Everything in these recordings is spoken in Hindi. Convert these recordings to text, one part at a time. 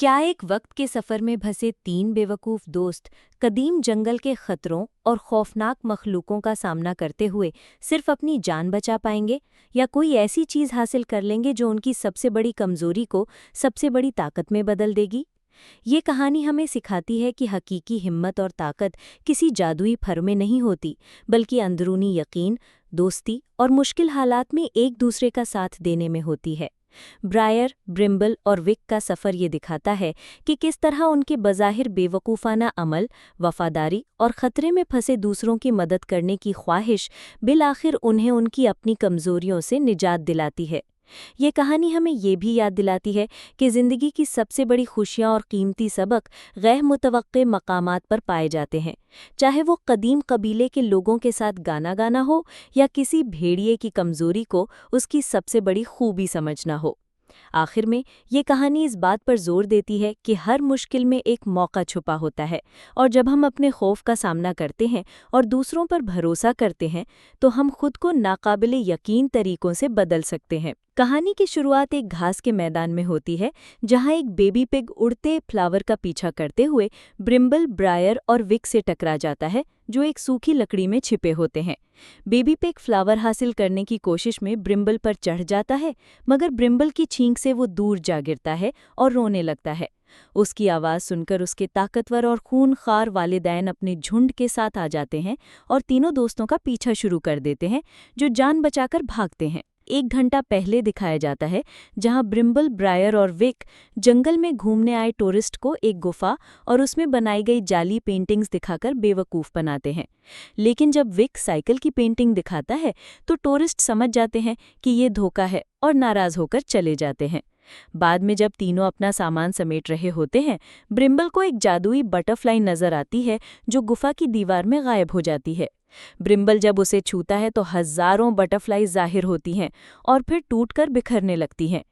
क्या एक वक्त के सफर में फंसे तीन बेवकूफ दोस्त कदीम जंगल के खतरों और खौफनाक मखलूकों का सामना करते हुए सिर्फ अपनी जान बचा पाएंगे या कोई ऐसी चीज हासिल कर लेंगे जो उनकी सबसे बड़ी कमजोरी को सबसे बड़ी ताकत में बदल देगी? ये कहानी हमें सिखाती है कि हकीकी हिम्मत और ताकत किसी जादुई फर में नहीं होती, बल्कि अंदरूनी यकीन, दोस्ती और मुश्किल हालात में एक दूसरे का साथ देने में होती है। ब्रायर, ब्रिम्बल और विक का सफ़र ये दिखाता है कि किस तरह उनके बज़ाहिर बेवकूफ़ाना अमल, वफ़ादारी और ख़तरे में फंसे दूसरों की मदद करने की ख्वाहिश बिल-आखिर उन्हें उनकी अपनी कमज़ोरियों से निजात दिलाती है। ये कहानी हमें ये भी याद दिलाती है कि ज़िंदगी की सबसे बड़ी खुशियाँ और कीमती सबक गैर मुतवक्के मकामात पर पाए जाते हैं, चाहे वो कदीम कबीले के लोगों के साथ गाना गाना हो या किसी भेड़िए की कमज़ोरी को उसकी सबसे बड़ी खूबी समझना हो। आखिर में ये कहानी इस बात पर जोर देती है कि हर मुश्किल में एक मौका छुपा होता है, और जब हम अपने खौफ का सामना करते हैं और दूसरों पर भरोसा करते हैं तो हम खुद को नाकाबिले यकीन तरीकों से बदल सकते हैं। कहानी की शुरुआत एक घास के मैदान में होती है, जहां एक बेबी पिग उड़ते फ्लावर का पीछा करते हुए ब्रिम्बल, ब्रायर और विक से टकरा जाता है, जो एक सूखी लकड़ी में छिपे होते हैं। बेबी पिग फ्लावर हासिल करने की कोशिश में ब्रिम्बल पर चढ़ जाता है, मगर ब्रिम्बल की छींक से वो दूर जा गिरता है और रोने लगता है। उसकी आवाज़ सुनकर उसके ताकतवर और खूनखार वालिदैन अपने झुंड के साथ आ जाते हैं और तीनों दोस्तों का पीछा शुरू कर देते हैं, जो जान बचाकर भागते हैं। 1 घंटा पहले दिखाया जाता है, जहां ब्रिम्बल, ब्रायर और विक जंगल में घूमने आए टूरिस्ट को एक गुफा और उसमें बनाई गई जाली पेंटिंग्स दिखाकर बेवकूफ़ बनाते हैं। लेकिन जब विक साइकिल की पेंटिंग दिखाता है तो टूरिस्ट समझ जाते हैं कि ये धोखा है और नाराज़ होकर चले जाते हैं। बाद में जब तीनों अपना सामान समेट रहे होते हैं, ब्रिम्बल को एक जादुई बटरफ्लाई नजर आती है जो गुफा की दीवार में गायब हो जाती है। ब्रिम्बल जब उसे छूता है तो हजारों बटरफ्लाई जाहिर होती हैं और फिर टूटकर बिखरने लगती हैं।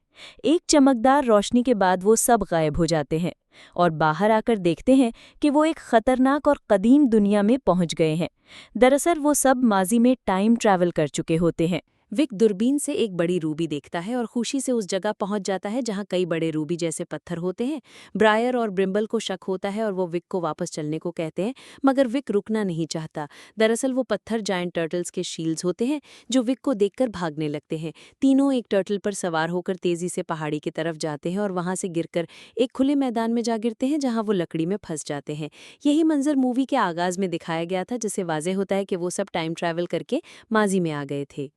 एक चमकदार रोशनी के बाद वो सब गायब हो जाते हैं और बाहर आकर देखते हैं कि वो एक खतरनाक और कदीम दुनिया में पहुंच गए हैं। दरअसल वो सब माजी में टाइम ट्रैवल कर चुके होते हैं। विक दूरबीन से एक बड़ी रूबी देखता है और खुशी से उस जगह पहुंच जाता है जहां कई बड़े रूबी जैसे पत्थर होते हैं। ब्रायर और ब्रिम्बल को शक होता है और वो विक को वापस चलने को कहते हैं, मगर विक रुकना नहीं चाहता। दरअसल वो पत्थर जायंट टर्टल्स के शील्ड्स होते हैं जो विक को देखकर भागने लगते हैं। तीनों एक टर्टल पर सवार होकर तेजी से पहाड़ी की तरफ जाते हैं और वहां से गिरकर एक खुले मैदान में जा गिरते हैं, जहां वो लकड़ी में फंस जाते हैं। यही मंजर मूवी के आगाज में दिखाया गया था, जिससे वाज़ेह होता है कि वो सब टाइम ट्रैवल करके माजी में आ गए थे।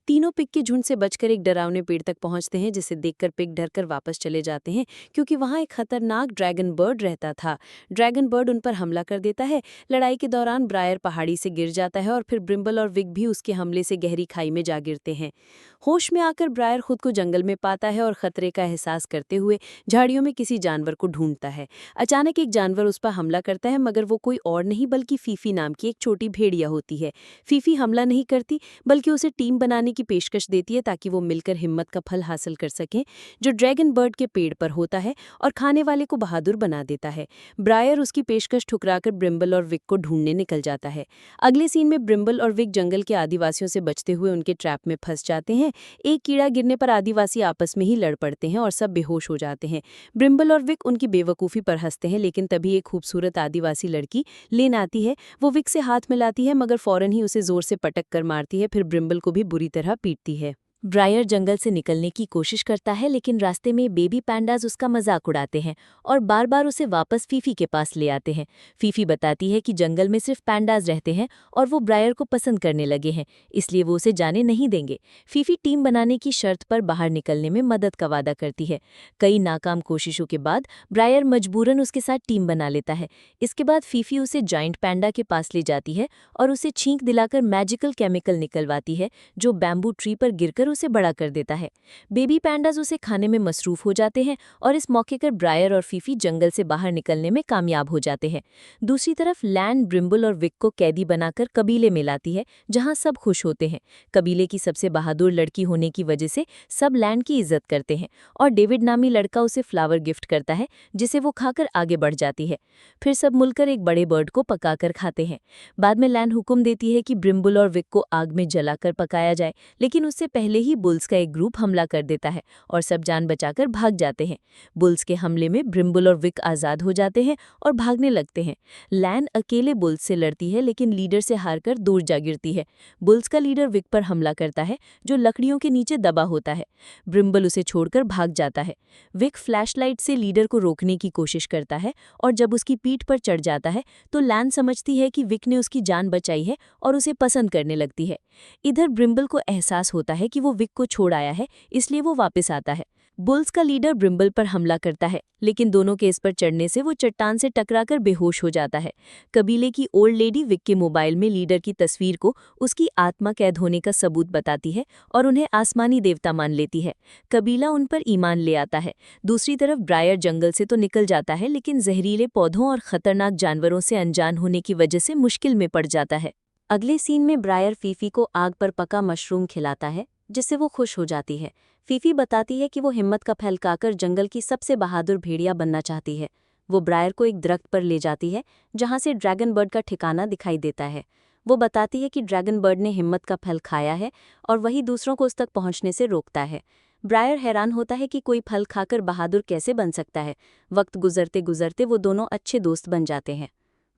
तीनों पिग के झुंड से बचकर एक डरावने पेड़ तक पहुंचते हैं, जिसे देखकर पिग डरकर वापस चले जाते हैं, क्योंकि वहां एक खतरनाक ड्रैगन बर्ड रहता था। ड्रैगन बर्ड उन पर हमला कर देता है। लड़ाई के दौरान ब्रायर पहाड़ी से गिर जाता है और फिर ब्रिम्बल और विक भी उसके हमले से गहरी खाई में जा गिरते हैं। होश में आकर ब्रायर खुद को जंगल में पाता है और खतरे का एहसास करते हुए झाड़ियों में किसी जानवर को ढूंढता है। अचानक एक जानवर उस पर हमला करता है, मगर वो कोई और नहीं बल्कि फीफी नाम की एक छोटी भेड़िया होती है। फीफी हमला नहीं करती, बल्कि उसे टीम बनाने की पेशकश देती है ताकि वो मिलकर हिम्मत का फल हासिल कर सकें, जो ड्रैगन बर्ड के पेड़ पर होता है और खाने वाले को बहादुर बना देता है। ब्रायर उसकी पेशकश ठुकराकर ब्रिम्बल और विक को ढूंढने निकल जाता है। अगले सीन में ब्रिम्बल और विक जंगल के आदिवासियों से बचते हुए उनके ट्रैप में फंस जाते हैं। एक कीड़ा गिरने पर आदिवासी आपस में ही लड़ पड़ते हैं और सब बेहोश हो जाते हैं। ब्रिम्बल और विक उनकी बेवकूफ़ी पर हंसते हैं, लेकिन तभी एक खूबसूरत आदिवासी लड़की लेन आती है। वो विक से हाथ मिलाती है, मगर फौरन ही उसे जोर से पटक कर मारती है, फिर ब्रिम्बल को भी बुरी तरह पीटती है। ब्रायर जंगल से निकलने की कोशिश करता है, लेकिन रास्ते में बेबी पैंडाज उसका मजाक उड़ाते हैं और बार बार उसे वापस फीफी के पास ले आते हैं। फीफी बताती है कि जंगल में सिर्फ पैंडाज रहते हैं और वो ब्रायर को पसंद करने लगे हैं, इसलिए वो उसे जाने नहीं देंगे। फीफी टीम बनाने की शर्त पर बाहर निकलने में मदद का वादा करती है। कई नाकाम कोशिशों के बाद ब्रायर मजबूरन उसके साथ टीम बना लेता है। इसके बाद फीफी उसे जाइंट पैंडा के पास ले जाती है और उसे छींक दिलाकर मैजिकल केमिकल निकलवाती है, जो बैम्बू ट्री पर गिरकर उसे बड़ा कर देता है। बेबी पैंडाज उसे खाने में मसरूफ हो जाते हैं और इस मौके पर ब्रायर और फीफी जंगल से बाहर निकलने में कामयाब हो जाते हैं। दूसरी तरफ लैन ब्रिम्बल और विक को कैदी बनाकर कबीले में लाती है, जहां सब खुश होते हैं। कबीले की सबसे बहादुर लड़की होने की वजह से सब लैन की इज्जत करते हैं और डेविड नामी लड़का उसे फ्लावर गिफ्ट करता है, जिसे वो खाकर आगे बढ़ जाती है। फिर सब मिलकर एक बड़े बर्ड को पकाकर खाते हैं। बाद में लैन हुक्म देती है कि ब्रिम्बल और विक को आग में जलाकर पकाया जाए, लेकिन उससे पहले अकेले ही बुल्स का एक ग्रुप हमला कर देता है और सब जान बचाकर भाग जाते हैं। बुल्स के हमले में ब्रिम्बल और विक आज़ाद हो जाते हैं और भागने लगते हैं। लैन अकेले बुल्स से लड़ती है लेकिन लीडर से हारकर दूर जा गिरती है। बुल्स का लीडर विक पर हमला करता है जो लकड़ियों के नीचे दबा होता है। ब्रिम्बल उसे छोड़कर भाग जाता है। विक फ्लैशलाइट से लीडर को रोकने की कोशिश करता है और जब उसकी पीठ पर चढ़ जाता है तो लैन समझती है कि विक ने उसकी जान बचाई है और उसे पसंद करने लगती है। इधर ब्रिम्बल को एहसास होता है कि वो विक को छोड़ आया है, इसलिए वो वापस आता है। बुल्स का लीडर ब्रिम्बल पर हमला करता है लेकिन दोनों के इस पर चढ़ने से वो चट्टान से टकराकर बेहोश हो जाता है। कबीले की ओल्ड लेडी विक के मोबाइल में लीडर की तस्वीर को उसकी आत्मा कैद होने का सबूत बताती है और उन्हें आसमानी देवता मान लेती है। कबीला उन पर ईमान ले आता है। दूसरी तरफ ब्रायर जंगल से तो निकल जाता है लेकिन जहरीले पौधों और खतरनाक जानवरों से अनजान होने की वजह से मुश्किल में पड़ जाता है। अगले सीन में ब्रायर फीफी को आग पर पका मशरूम खिलाता है जिससे वो खुश हो जाती है। फीफी बताती है कि वो हिम्मत का फल खाकर जंगल की सबसे बहादुर भेड़िया बनना चाहती है। वो ब्रायर को एक दरख्त पर ले जाती है जहां से ड्रैगन बर्ड का ठिकाना दिखाई देता है। वो बताती है कि ड्रैगन बर्ड ने हिम्मत का फल खाया है और वही दूसरों को उस तक पहुंचने से रोकता है। ब्रायर हैरान होता है कि कोई फल खाकर बहादुर कैसे बन सकता है। वक्त गुजरते गुजरते वो दोनों अच्छे दोस्त बन जाते हैं।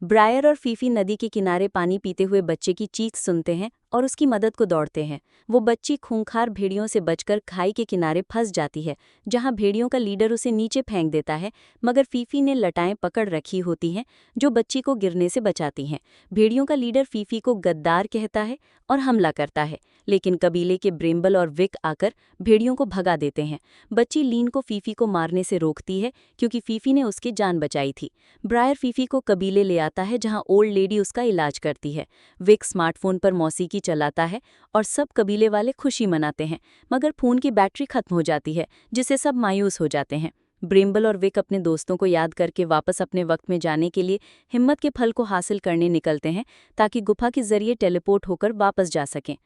ब्रायर और फीफी नदी के किनारे पानी पीते हुए बच्चे की चीख सुनते हैं और उसकी मदद को दौड़ते हैं। वो बच्ची खूंखार भेड़ियों से बचकर खाई के किनारे फंस जाती है जहां भेड़ियों का लीडर उसे नीचे फेंक देता है, मगर फीफी ने लटाएं पकड़ रखी होती हैं जो बच्ची को गिरने से बचाती हैं। भेड़ियों का लीडर फीफी को गद्दार कहता है और हमला करता है, लेकिन कबीले के ब्रिम्बल और विक आकर भेड़ियों को भगा देते हैं। बच्ची लीन को फीफी को मारने से रोकती है क्योंकि फीफी ने उसकी जान बचाई थी। ब्रायर फीफी को कबीले ले आता है जहां ओल्ड लेडी उसका इलाज करती है। विक स्मार्टफोन पर मौसीकी चलाता है और सब कबीले वाले खुशी मनाते हैं, मगर फोन की बैटरी खत्म हो जाती है जिससे सब मायूस हो जाते हैं। ब्रिम्बल और विक अपने दोस्तों को याद करके वापस अपने वक्त में जाने के लिए हिम्मत के फल को हासिल करने निकलते हैं ताकि गुफा के जरिए टेलीपोर्ट होकर वापस जा सकें।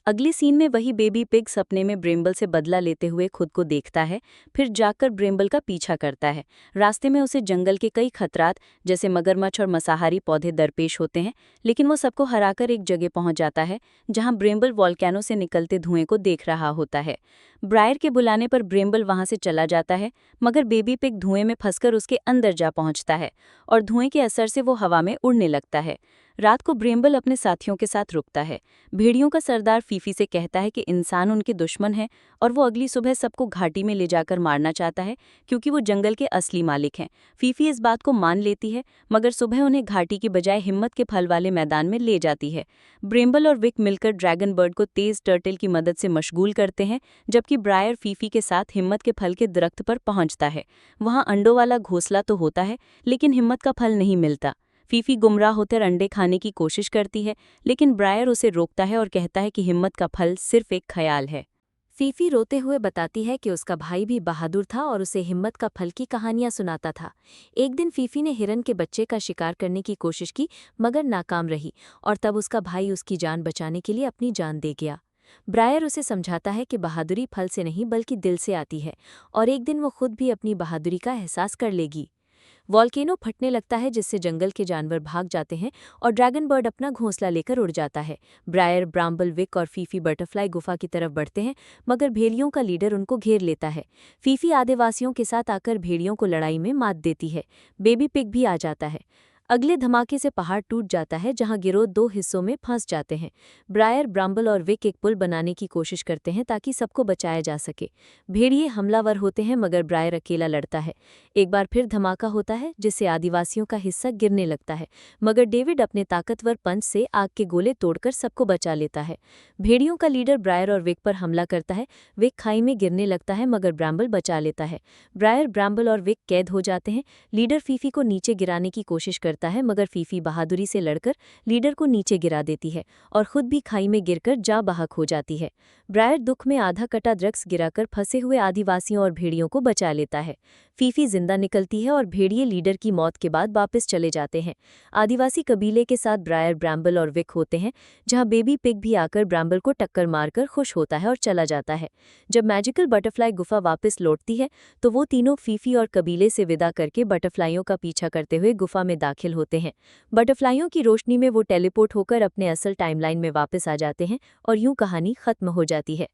अगले सीन में वही बेबी पिग सपने में ब्रिम्बल से बदला लेते हुए खुद को देखता है, फिर जाकर ब्रिम्बल का पीछा करता है। रास्ते में उसे जंगल के कई खतरात जैसे मगरमच्छ और मसाहारी पौधे दरपेश होते हैं, लेकिन वो सबको हराकर एक जगह पहुंच जाता है जहां ब्रिम्बल वॉल्केनो से निकलते धुएं को देख रहा होता है। ब्रायर के बुलाने पर ब्रिम्बल वहां से चला जाता है, मगर बेबी पिग धुएं में फंसकर उसके अंदर जा पहुंचता है और धुएं के असर से वो हवा में उड़ने लगता है। रात को ब्रिम्बल अपने साथियों के साथ रुकता है। भेड़ियों का सरदार फीफी से कहता है कि इंसान उनके दुश्मन हैं और वो अगली सुबह सबको घाटी में ले जाकर मारना चाहता है क्योंकि वो जंगल के असली मालिक हैं। फीफी इस बात को मान लेती है, मगर सुबह उन्हें घाटी की बजाय हिम्मत के फल वाले मैदान में ले जाती है। ब्रिम्बल और विक मिलकर ड्रैगन बर्ड को तेज टर्टल की मदद से मशगूल करते हैं, जबकि ब्रायर फीफी के साथ हिम्मत के फल के दरख्त पर पहुंचता है। वहां अंडों वाला घोंसला तो होता है लेकिन हिम्मत का फल नहीं मिलता। फीफी गुमराह होकर अंडे खाने की कोशिश करती है, लेकिन ब्रायर उसे रोकता है और कहता है कि हिम्मत का फल सिर्फ एक ख्याल है। फीफी रोते हुए बताती है कि उसका भाई भी बहादुर था और उसे हिम्मत का फल की कहानियां सुनाता था। एक दिन फीफी ने हिरन के बच्चे का शिकार करने की कोशिश की, मगर नाकाम रही और तब उसका भाई उसकी जान बचाने के लिए अपनी जान दे गया। ब्रायर उसे समझाता है कि बहादुरी फल से नहीं बल्कि दिल से आती है और एक दिन वो खुद भी अपनी बहादुरी का एहसास कर लेगी। वॉल्केनो फटने लगता है जिससे जंगल के जानवर भाग जाते हैं और ड्रैगन बर्ड अपना घोंसला लेकर उड़ जाता है। ब्रायर, ब्राम्बल, विक और फीफी बटरफ्लाई गुफा की तरफ बढ़ते हैं, मगर भेड़ियों का लीडर उनको घेर लेता है। फीफी आदिवासियों के साथ आकर भेड़ियों को लड़ाई में मात देती है। बेबी पिग भी आ जाता है। अगले धमाके से पहाड़ टूट जाता है जहां गिरोह दो हिस्सों में फंस जाते हैं। ब्रायर, ब्राम्बल और विक एक पुल बनाने की कोशिश करते हैं ताकि सबको बचाया जा सके। भेड़िए हमलावर होते हैं मगर ब्रायर अकेला लड़ता है। एक बार फिर धमाका होता है जिससे आदिवासियों का हिस्सा गिरने लगता है, मगर डेविड अपने ताकतवर पंच से आग के गोले तोड़कर सबको बचा लेता है। भेड़ियों का लीडर ब्रायर और विक पर हमला करता है। विक खाई में गिरने लगता है मगर ब्राम्बल बचा लेता है। ब्रायर, ब्राम्बल और विक कैद हो जाते हैं। लीडर फीफी को नीचे गिराने की कोशिश करता है, मगर फीफी बहादुरी से लड़कर लीडर को नीचे गिरा देती है और खुद भी खाई में गिरकर जा बहक हो जाती है। ब्रायर दुख में आधा कटा ड्रग्स गिराकर फंसे हुए आदिवासियों और भेड़ियों को बचा लेता है। फीफी जिंदा निकलती है और भेड़िए लीडर की मौत के बाद वापस चले जाते हैं। आदिवासी कबीले के साथ ब्रायर, ब्राम्बल और विक होते हैं, जहां बेबी पिग भी आकर ब्राम्बल को टक्कर मारकर खुश होता है और चला जाता है। जब मैजिकल बटरफ्लाई गुफा वापस लौटती है तो वो तीनों फीफी और कबीले से विदा करके बटरफ्लाइयों का पीछा करते हुए गुफा में दाखिल होते हैं। बटरफ्लाइयों की रोशनी में वो टेलीपोर्ट होकर अपने असल टाइमलाइन में वापस आ जाते हैं और यूं कहानी खत्म हो जाती है।